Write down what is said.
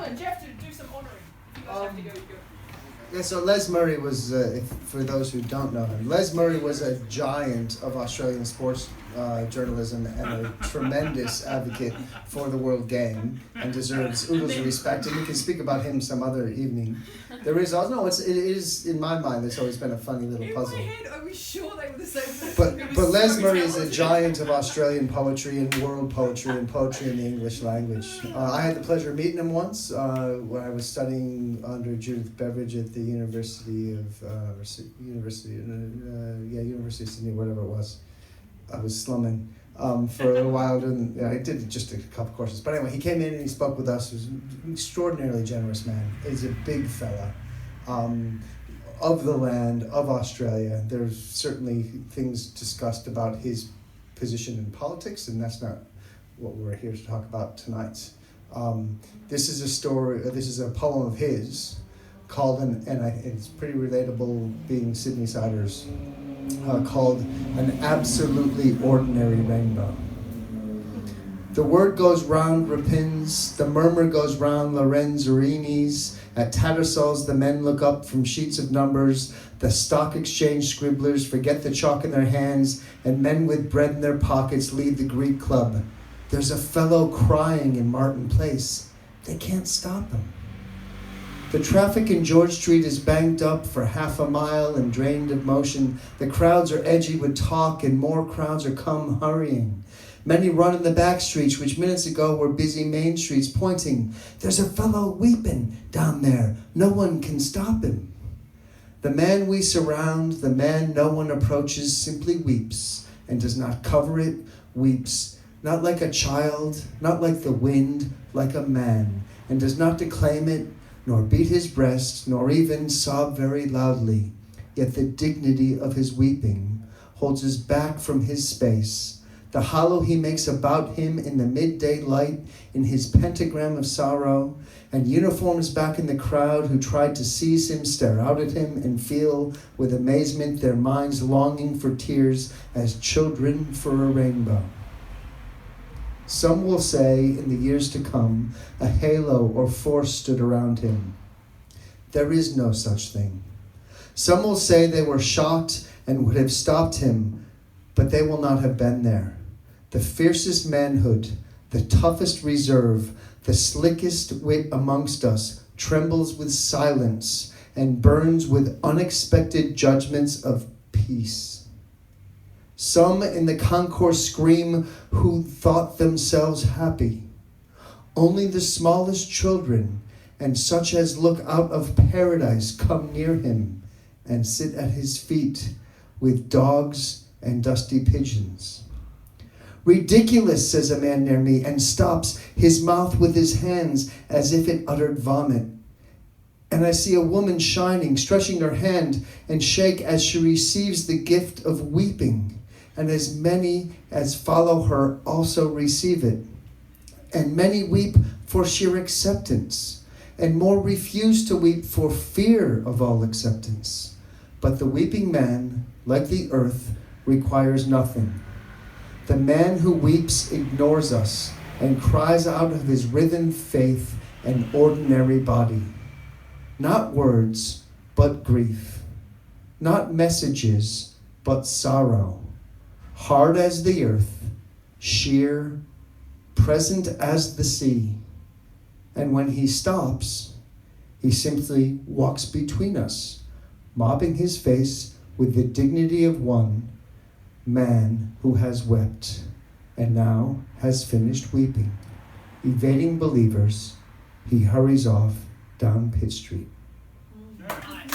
on, Jeff, to do some honouring. If you guys have to go, go. Yeah, so Les Murray was, for those who don't know him, Les Murray was a giant of Australian sports journalism and a tremendous advocate for the world game and deserves oodles of respect. And we can speak about him some other evening. There is also, no, it is, in my mind, it's always been a funny little puzzle. In my head, I was sure they were the same person. But Les Murray is a giant of Australian poetry and world poetry and poetry in the English language. I had the pleasure of meeting him once when I was studying under Judith Beveridge at the University of University of Sydney, whatever it was. I was slumming for a while, and I did just a couple courses. But anyway, he came in and he spoke with us. He was an extraordinarily generous man. He's a big fella. Of the land, of Australia. There's certainly things discussed about his position in politics, and that's not what we're here to talk about tonight. This is a poem of his called, it's pretty relatable being Sydneysiders, called An Absolutely Ordinary Rainbow. The word goes round Rapins, the murmur goes round Lorenzerinis. At Tattersalls, the men look up from sheets of numbers. The stock exchange scribblers forget the chalk in their hands, and men with bread in their pockets leave the Greek club. There's a fellow crying in Martin Place. They can't stop him. The traffic in George Street is banked up for half a mile and drained of motion. The crowds are edgy with talk, and more crowds are come hurrying. Many run in the back streets, which minutes ago were busy main streets, pointing. There's a fellow weeping down there. No one can stop him. The man we surround, the man no one approaches, simply weeps and does not cover it, weeps, not like a child, not like the wind, like a man, and does not declaim it, nor beat his breast, nor even sob very loudly. Yet the dignity of his weeping holds us back from his space. The hollow he makes about him in the midday light, in his pentagram of sorrow, and uniforms back in the crowd who tried to seize him, stare out at him, and feel with amazement their minds longing for tears as children for a rainbow. Some will say in the years to come, a halo or force stood around him. There is no such thing. Some will say they were shocked and would have stopped him, but they will not have been there. The fiercest manhood, the toughest reserve, the slickest wit amongst us trembles with silence and burns with unexpected judgments of peace. Some in the concourse scream who thought themselves happy. Only the smallest children and such as look out of paradise come near him and sit at his feet with dogs and dusty pigeons. Ridiculous, says a man near me, and stops his mouth with his hands as if it uttered vomit. And I see a woman shining, stretching her hand and shake as she receives the gift of weeping. And as many as follow her also receive it. And many weep for sheer acceptance, and more refuse to weep for fear of all acceptance. But the weeping man, like the earth, requires nothing. The man who weeps ignores us and cries out of his writhen faith and ordinary body. Not words, but grief. Not messages, but sorrow. Hard as the earth, sheer, present as the sea. And when he stops, he simply walks between us, mopping his face with the dignity of one man who has wept and now has finished weeping. Evading believers, he hurries off down Pitt Street. Nice.